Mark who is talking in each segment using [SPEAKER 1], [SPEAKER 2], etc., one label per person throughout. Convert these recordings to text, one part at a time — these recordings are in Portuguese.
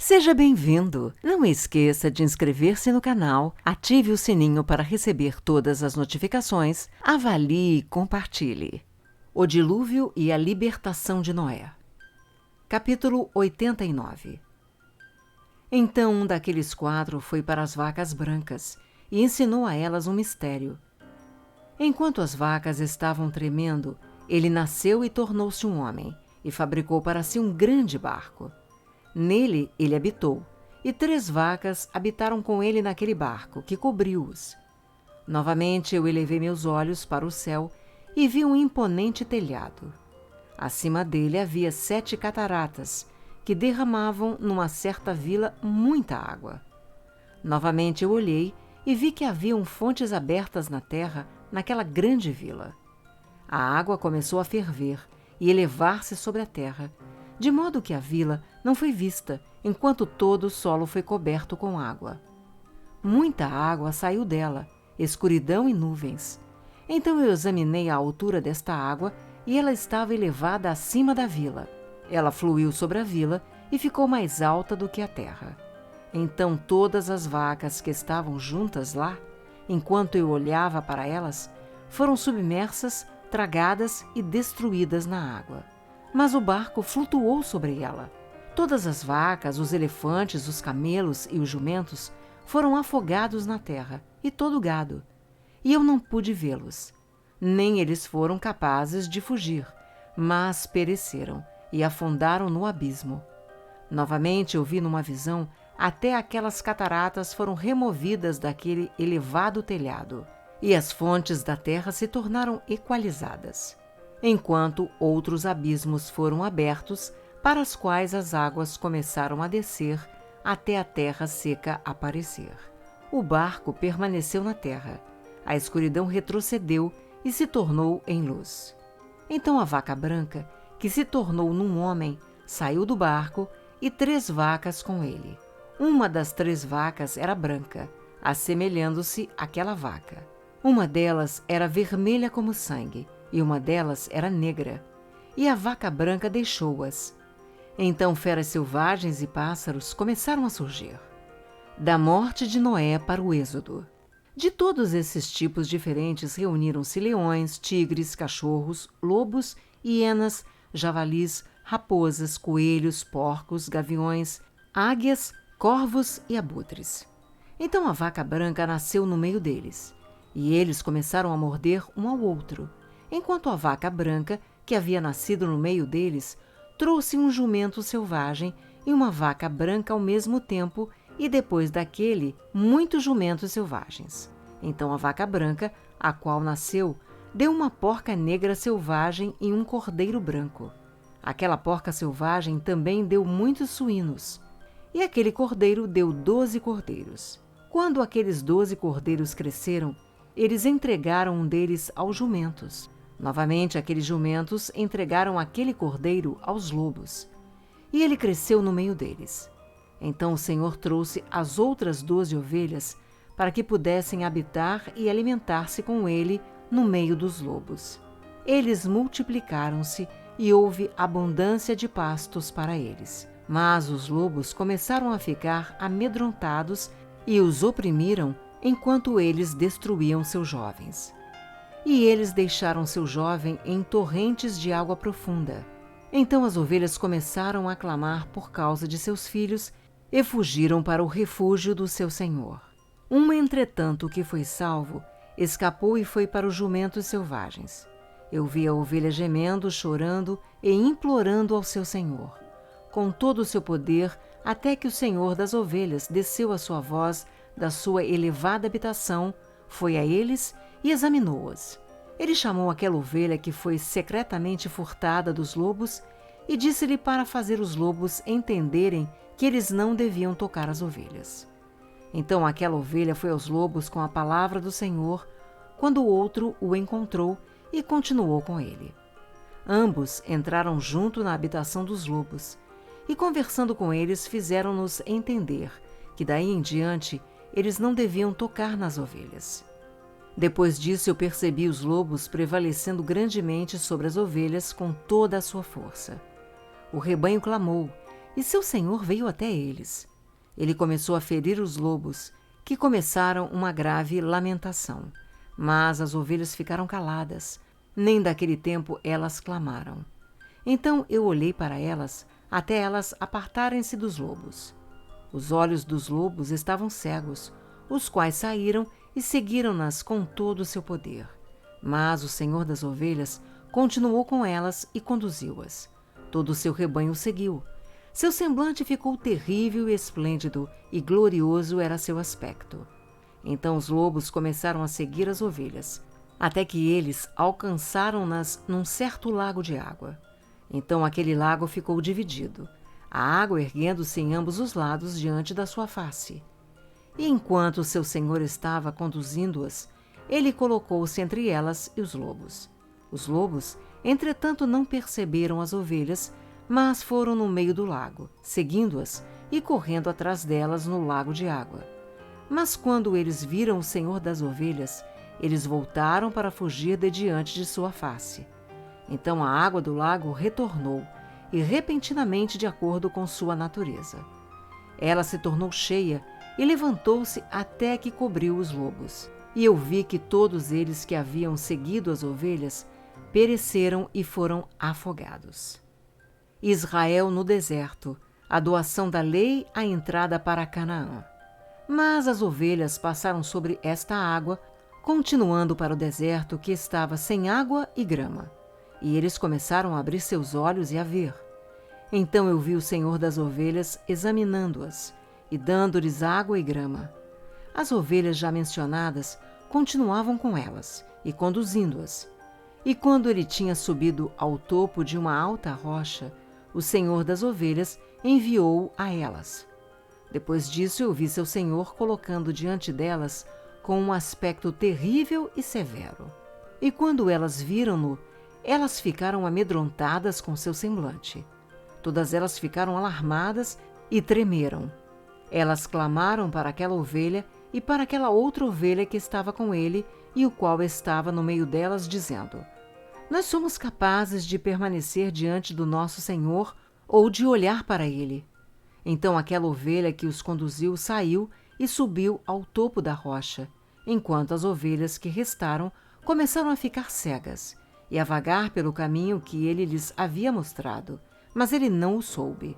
[SPEAKER 1] Seja bem-vindo! Não esqueça de inscrever-se no canal, ative o sininho para receber todas as notificações, avalie e compartilhe. O dilúvio e a libertação de Noé. Capítulo 89. Então um daqueles 4 foi para as vacas brancas e ensinou a elas um mistério. Enquanto as vacas estavam tremendo, ele nasceu e tornou-se um homem, e fabricou para si um grande barco. Nele ele habitou, e 3 vacas habitaram com ele naquele barco, que cobriu-os. Novamente eu elevei meus olhos para o céu e vi um imponente telhado. Acima dele havia 7 cataratas, que derramavam numa certa vila muita água. Novamente eu olhei e vi que haviam fontes abertas na terra naquela grande vila. A água começou a ferver e elevar-se sobre a terra, de modo que a vila não foi vista, enquanto todo o solo foi coberto com água. Muita água saiu dela, escuridão e nuvens. Então eu examinei a altura desta água e ela estava elevada acima da vila. Ela fluiu sobre a vila e ficou mais alta do que a terra. Então todas as vacas que estavam juntas lá, enquanto eu olhava para elas, foram submersas, tragadas e destruídas na água. Mas o barco flutuou sobre ela. Todas as vacas, os elefantes, os camelos e os jumentos foram afogados na terra, e todo o gado. E eu não pude vê-los. Nem eles foram capazes de fugir, mas pereceram e afundaram no abismo. Novamente eu vi numa visão, até aquelas cataratas foram removidas daquele elevado telhado, e as fontes da terra se tornaram equalizadas, enquanto outros abismos foram abertos, para os quais as águas começaram a descer até a terra seca aparecer. O barco permaneceu na terra, a escuridão retrocedeu e se tornou em luz. Então a vaca branca, que se tornou num homem, saiu do barco e 3 vacas com ele. Uma das 3 vacas era branca, assemelhando-se àquela vaca. Uma delas era vermelha como sangue, e uma delas era negra, e a vaca branca deixou-as. Então feras selvagens e pássaros começaram a surgir. Da morte de Noé para o Êxodo. De todos esses tipos diferentes reuniram-se leões, tigres, cachorros, lobos, hienas, javalis, raposas, coelhos, porcos, gaviões, águias, corvos e abutres. Então a vaca branca nasceu no meio deles, e eles começaram a morder um ao outro, enquanto a vaca branca, que havia nascido no meio deles, trouxe um jumento selvagem e uma vaca branca ao mesmo tempo, e depois daquele, muitos jumentos selvagens. Então a vaca branca, a qual nasceu, deu uma porca negra selvagem e um cordeiro branco. Aquela porca selvagem também deu muitos suínos, e aquele cordeiro deu 12 cordeiros. Quando aqueles 12 cordeiros cresceram, eles entregaram um deles aos jumentos. Novamente, aqueles jumentos entregaram aquele cordeiro aos lobos, e ele cresceu no meio deles. Então o Senhor trouxe as outras 12 ovelhas para que pudessem habitar e alimentar-se com ele no meio dos lobos. Eles multiplicaram-se e houve abundância de pastos para eles. Mas os lobos começaram a ficar amedrontados e os oprimiram enquanto eles destruíam seus jovens. E eles deixaram seu jovem em torrentes de água profunda. Então as ovelhas começaram a clamar por causa de seus filhos e fugiram para o refúgio do seu senhor. Uma, entretanto, que foi salvo, escapou e foi para os jumentos selvagens. Eu vi a ovelha gemendo, chorando e implorando ao seu senhor, com todo o seu poder, até que o senhor das ovelhas desceu a sua voz da sua elevada habitação, foi a eles e examinou-as. Ele chamou aquela ovelha que foi secretamente furtada dos lobos e disse-lhe para fazer os lobos entenderem que eles não deviam tocar as ovelhas. Então aquela ovelha foi aos lobos com a palavra do Senhor, quando o outro o encontrou e continuou com ele. Ambos entraram junto na habitação dos lobos, e conversando com eles fizeram-nos entender que daí em diante eles não deviam tocar nas ovelhas. Depois disso eu percebi os lobos prevalecendo grandemente sobre as ovelhas com toda a sua força. O rebanho clamou, e seu senhor veio até eles. Ele começou a ferir os lobos, que começaram uma grave lamentação. Mas as ovelhas ficaram caladas, nem daquele tempo elas clamaram. Então eu olhei para elas, até elas apartarem-se dos lobos. Os olhos dos lobos estavam cegos, os quais saíram e seguiram-nas com todo o seu poder. Mas o Senhor das ovelhas continuou com elas e conduziu-as. Todo o seu rebanho o seguiu. Seu semblante ficou terrível e esplêndido, e glorioso era seu aspecto. Então os lobos começaram a seguir as ovelhas, até que eles alcançaram-nas num certo lago de água. Então aquele lago ficou dividido, a água erguendo-se em ambos os lados diante da sua face. E enquanto seu senhor estava conduzindo-as, ele colocou-se entre elas e os lobos. Os lobos, entretanto, não perceberam as ovelhas, mas foram no meio do lago, seguindo-as e correndo atrás delas no lago de água. Mas quando eles viram o Senhor das ovelhas, eles voltaram para fugir de diante de sua face. Então a água do lago retornou, e repentinamente de acordo com sua natureza. Ela se tornou cheia e levantou-se até que cobriu os lobos. E eu vi que todos eles que haviam seguido as ovelhas pereceram e foram afogados. Israel no deserto, a doação da lei, a entrada para Canaã. Mas as ovelhas passaram sobre esta água, continuando para o deserto que estava sem água e grama. E eles começaram a abrir seus olhos e a ver. Então eu vi o Senhor das ovelhas examinando-as e dando-lhes água e grama. As ovelhas já mencionadas continuavam com elas e conduzindo-as. E quando ele tinha subido ao topo de uma alta rocha, o Senhor das ovelhas enviou-o a elas. Depois disso eu vi seu senhor colocando diante delas com um aspecto terrível e severo. E quando elas viram-no, elas ficaram amedrontadas com seu semblante. Todas elas ficaram alarmadas e tremeram. Elas clamaram para aquela ovelha e para aquela outra ovelha que estava com ele e o qual estava no meio delas, dizendo: Nós somos capazes de permanecer diante do nosso Senhor ou de olhar para ele. Então aquela ovelha que os conduziu saiu e subiu ao topo da rocha, enquanto as ovelhas que restaram começaram a ficar cegas e a vagar pelo caminho que ele lhes havia mostrado, mas ele não o soube.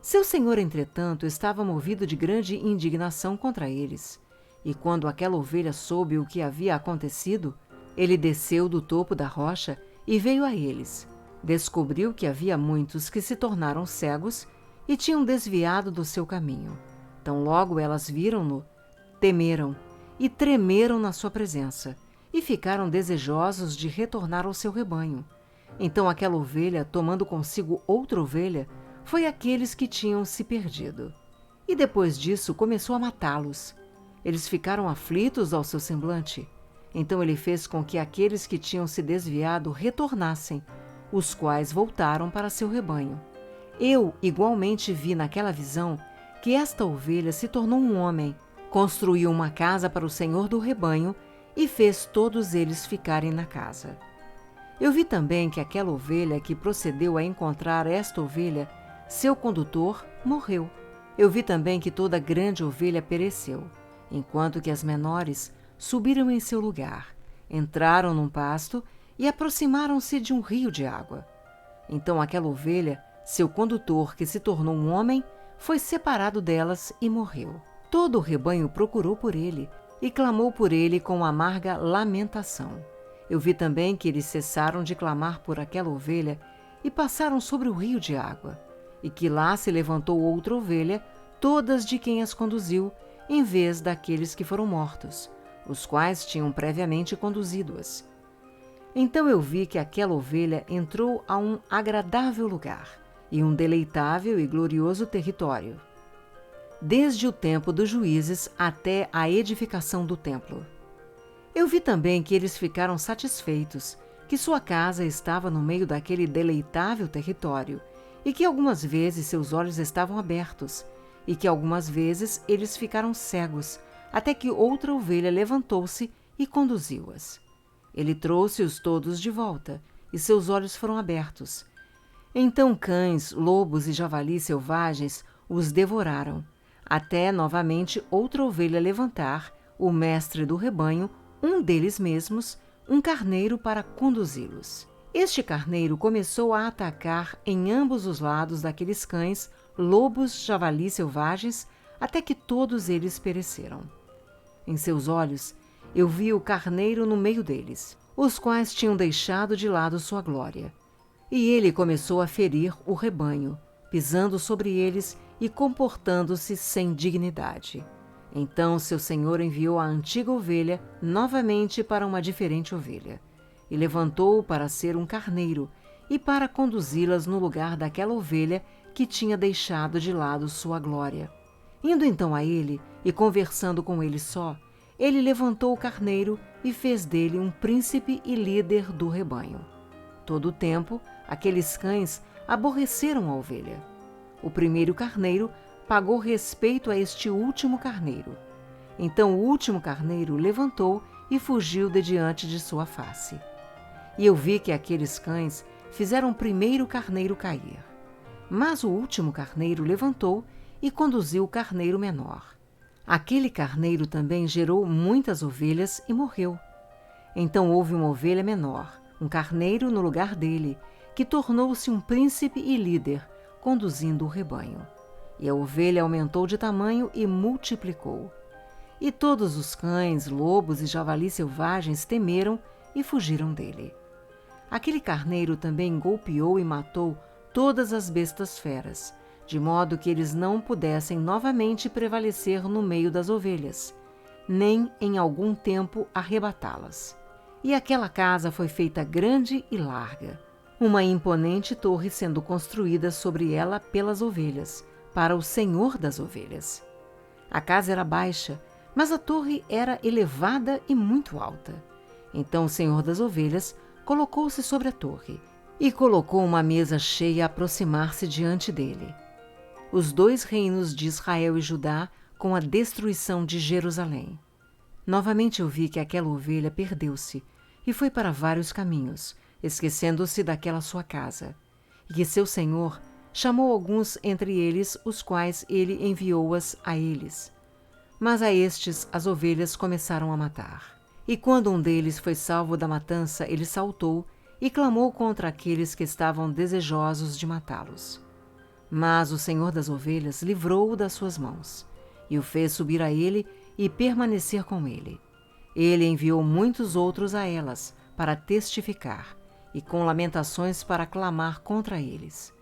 [SPEAKER 1] Seu senhor, entretanto, estava movido de grande indignação contra eles, e quando aquela ovelha soube o que havia acontecido, ele desceu do topo da rocha e veio a eles. Descobriu que havia muitos que se tornaram cegos e tinham desviado do seu caminho. Tão logo elas viram-no, temeram e tremeram na sua presença, e ficaram desejosos de retornar ao seu rebanho. Então aquela ovelha, tomando consigo outra ovelha, foi àqueles que tinham se perdido. E depois disso começou a matá-los. Eles ficaram aflitos ao seu semblante. Então ele fez com que aqueles que tinham se desviado retornassem, os quais voltaram para seu rebanho. Eu igualmente vi naquela visão que esta ovelha se tornou um homem, construiu uma casa para o senhor do rebanho e fez todos eles ficarem na casa. Eu vi também que aquela ovelha que procedeu a encontrar esta ovelha, seu condutor, morreu. Eu vi também que toda grande ovelha pereceu, enquanto que as menores subiram em seu lugar, entraram num pasto e aproximaram-se de um rio de água. Então aquela ovelha, seu condutor, que se tornou um homem, foi separado delas e morreu. Todo o rebanho procurou por ele e clamou por ele com amarga lamentação. Eu vi também que eles cessaram de clamar por aquela ovelha e passaram sobre o rio de água, e que lá se levantou outra ovelha, todas de quem as conduziu, em vez daqueles que foram mortos, os quais tinham previamente conduzido-as. Então eu vi que aquela ovelha entrou a um agradável lugar e um deleitável e glorioso território, desde o tempo dos juízes até a edificação do templo. Eu vi também que eles ficaram satisfeitos, que sua casa estava no meio daquele deleitável território, e que algumas vezes seus olhos estavam abertos, e que algumas vezes eles ficaram cegos, até que outra ovelha levantou-se e conduziu-as. Ele trouxe-os todos de volta, e seus olhos foram abertos. Então cães, lobos e javalis selvagens os devoraram, até novamente outra ovelha levantar, o mestre do rebanho, um deles mesmos, um carneiro para conduzi-los. Este carneiro começou a atacar em ambos os lados daqueles cães, lobos, javalis selvagens, até que todos eles pereceram. Em seus olhos, eu vi o carneiro no meio deles, os quais tinham deixado de lado sua glória. E ele começou a ferir o rebanho, pisando sobre eles e comportando-se sem dignidade. Então seu senhor enviou a antiga ovelha novamente para uma diferente ovelha, e levantou-o para ser um carneiro e para conduzi-las no lugar daquela ovelha que tinha deixado de lado sua glória. Indo então a ele e conversando com ele só, ele levantou o carneiro e fez dele um príncipe e líder do rebanho. Todo o tempo, aqueles cães aborreceram a ovelha. O primeiro carneiro pagou respeito a este último carneiro. Então o último carneiro levantou e fugiu de diante de sua face. E eu vi que aqueles cães fizeram o primeiro carneiro cair. Mas o último carneiro levantou e conduziu o carneiro menor. Aquele carneiro também gerou muitas ovelhas e morreu. Então houve uma ovelha menor, um carneiro no lugar dele, que tornou-se um príncipe e líder, conduzindo o rebanho. E a ovelha aumentou de tamanho e multiplicou. E todos os cães, lobos e javalis selvagens temeram e fugiram dele. Aquele carneiro também golpeou e matou todas as bestas feras, de modo que eles não pudessem novamente prevalecer no meio das ovelhas, nem em algum tempo arrebatá-las. E aquela casa foi feita grande e larga, uma imponente torre sendo construída sobre ela pelas ovelhas, para o senhor das ovelhas. A casa era baixa, mas a torre era elevada e muito alta. Então o senhor das ovelhas colocou-se sobre a torre e colocou uma mesa cheia a aproximar-se diante dele. Os dois reinos de Israel e Judá com a destruição de Jerusalém. Novamente eu vi que aquela ovelha perdeu-se e foi para vários caminhos, esquecendo-se daquela sua casa, e que seu senhor chamou alguns entre eles, os quais ele enviou-as a eles. Mas a estes as ovelhas começaram a matar. E quando um deles foi salvo da matança, ele saltou e clamou contra aqueles que estavam desejosos de matá-los. Mas o senhor das ovelhas livrou-o das suas mãos, e o fez subir a ele e permanecer com ele. Ele enviou muitos outros a elas, para testificar, e com lamentações para clamar contra eles.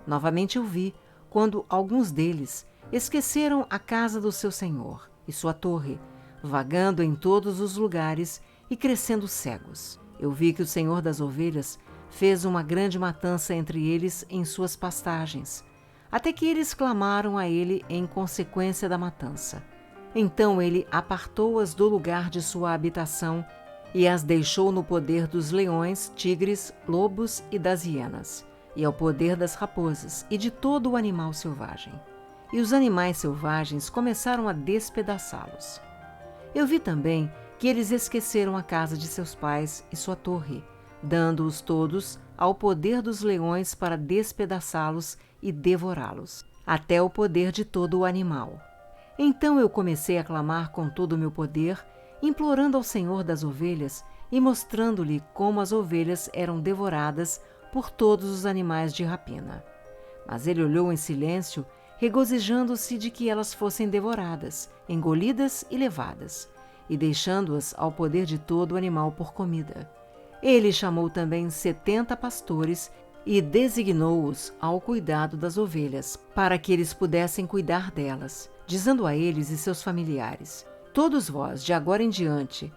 [SPEAKER 1] Novamente eu vi, quando alguns deles esqueceram a casa do seu senhor e sua torre, vagando em todos os lugares e crescendo cegos. Eu vi que o senhor das ovelhas fez uma grande matança entre eles em suas pastagens, até que eles clamaram a ele em consequência da matança. Então ele apartou-as do lugar de sua habitação e as deixou no poder dos leões, tigres, lobos e das hienas, e ao poder das raposas e de todo o animal selvagem. E os animais selvagens começaram a despedaçá-los. Eu vi também que eles esqueceram a casa de seus pais e sua torre, dando-os todos ao poder dos leões para despedaçá-los e devorá-los, até o poder de todo o animal. Então eu comecei a clamar com todo o meu poder, implorando ao Senhor das ovelhas e mostrando-lhe como as ovelhas eram devoradas por todos os animais de rapina. Mas ele olhou em silêncio, regozijando-se de que elas fossem devoradas, engolidas e levadas, e deixando-as ao poder de todo o animal por comida. Ele chamou também 70 pastores e designou-os ao cuidado das ovelhas, para que eles pudessem cuidar delas, dizendo a eles e seus familiares: todos vós, de agora em diante,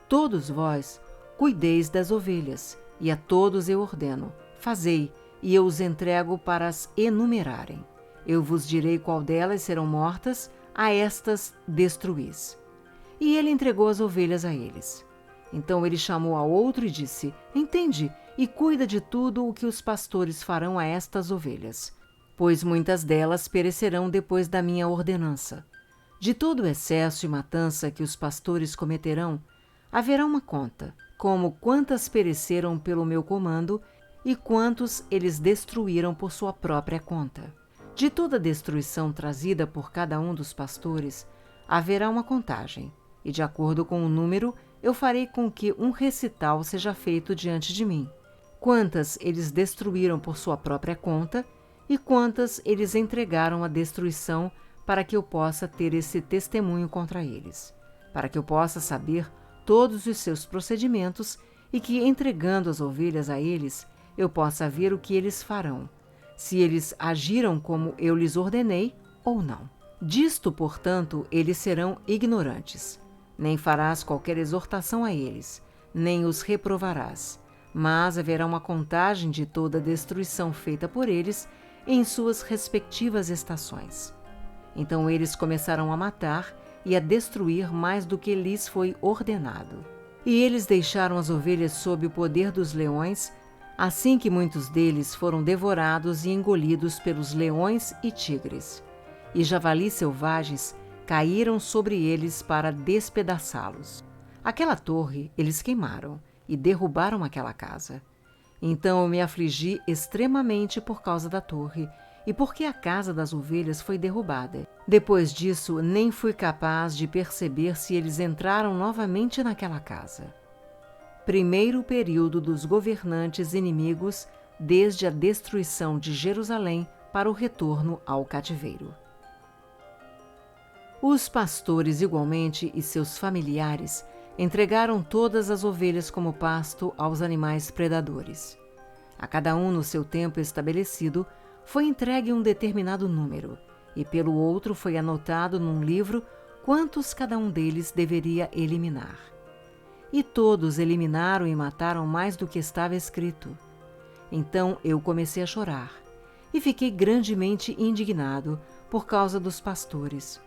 [SPEAKER 1] todos vós, cuideis das ovelhas, e a todos eu ordeno: fazei, e eu os entrego para as enumerarem. Eu vos direi qual delas serão mortas, a estas destruís. E ele entregou as ovelhas a eles. Então ele chamou a outro e disse: entende e cuida de tudo o que os pastores farão a estas ovelhas, pois muitas delas perecerão depois da minha ordenança. De todo o excesso e matança que os pastores cometerão, haverá uma conta, como quantas pereceram pelo meu comando, e quantos eles destruíram por sua própria conta. De toda destruição trazida por cada um dos pastores, haverá uma contagem, e de acordo com o número, eu farei com que um recital seja feito diante de mim. Quantas eles destruíram por sua própria conta, e quantas eles entregaram à destruição, para que eu possa ter esse testemunho contra eles, para que eu possa saber todos os seus procedimentos e que, entregando as ovelhas a eles, eu possa ver o que eles farão, se eles agiram como eu lhes ordenei ou não. Disto, portanto, eles serão ignorantes. Nem farás qualquer exortação a eles, nem os reprovarás, mas haverá uma contagem de toda a destruição feita por eles em suas respectivas estações. Então eles começaram a matar e a destruir mais do que lhes foi ordenado. E eles deixaram as ovelhas sob o poder dos leões, assim que muitos deles foram devorados e engolidos pelos leões e tigres. E javalis selvagens caíram sobre eles para despedaçá-los. Aquela torre eles queimaram e derrubaram aquela casa. Então eu me afligi extremamente por causa da torre, e porque a casa das ovelhas foi derrubada. Depois disso, nem fui capaz de perceber se eles entraram novamente naquela casa. Primeiro período dos governantes inimigos, desde a destruição de Jerusalém para o retorno ao cativeiro. Os pastores, igualmente, e seus familiares entregaram todas as ovelhas como pasto aos animais predadores. A cada um no seu tempo estabelecido, foi entregue um determinado número, e pelo outro foi anotado num livro quantos cada um deles deveria eliminar. E todos eliminaram e mataram mais do que estava escrito. Então eu comecei a chorar, e fiquei grandemente indignado por causa dos pastores.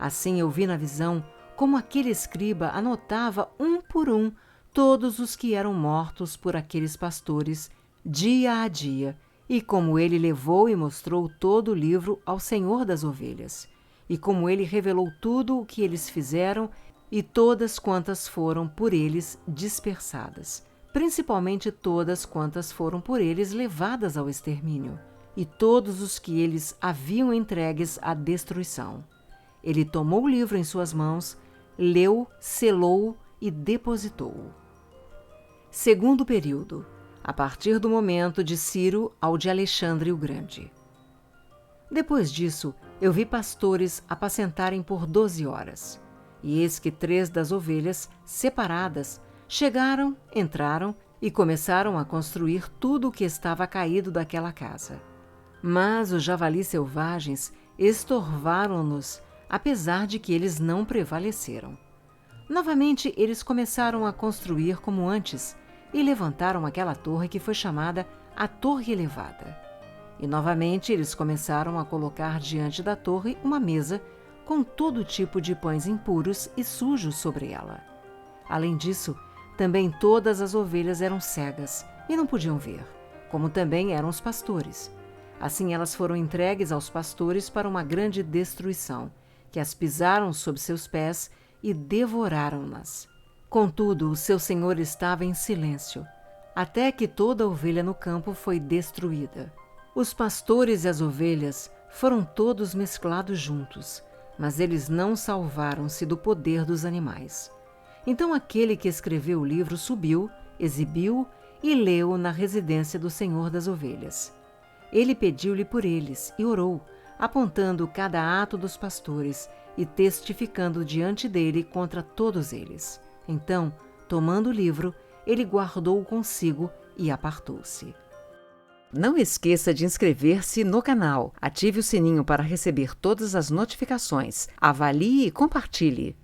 [SPEAKER 1] Assim eu vi na visão como aquele escriba anotava um por um todos os que eram mortos por aqueles pastores, dia a dia, e como ele levou e mostrou todo o livro ao Senhor das ovelhas, e como ele revelou tudo o que eles fizeram e todas quantas foram por eles dispersadas, principalmente todas quantas foram por eles levadas ao extermínio, e todos os que eles haviam entregues à destruição. Ele tomou o livro em suas mãos, leu, selou e depositou-o. Segundo período, a partir do momento de Ciro ao de Alexandre o Grande. Depois disso, eu vi pastores apacentarem por 12 horas. E eis que 3 das ovelhas, separadas, chegaram, entraram e começaram a construir tudo o que estava caído daquela casa. Mas os javalis selvagens estorvaram-nos, apesar de que eles não prevaleceram. Novamente, eles começaram a construir como antes, e levantaram aquela torre que foi chamada a Torre Elevada. E novamente eles começaram a colocar diante da torre uma mesa com todo tipo de pães impuros e sujos sobre ela. Além disso, também todas as ovelhas eram cegas e não podiam ver, como também eram os pastores. Assim elas foram entregues aos pastores para uma grande destruição, que as pisaram sob seus pés e devoraram-nas. Contudo, o seu senhor estava em silêncio, até que toda a ovelha no campo foi destruída. Os pastores e as ovelhas foram todos mesclados juntos, mas eles não salvaram-se do poder dos animais. Então aquele que escreveu o livro subiu, exibiu e leu na residência do senhor das ovelhas. Ele pediu-lhe por eles e orou, apontando cada ato dos pastores e testificando diante dele contra todos eles. Então, tomando o livro, ele guardou-o consigo e apartou-se. Não esqueça de inscrever-se no canal, ative o sininho para receber todas as notificações, avalie e compartilhe.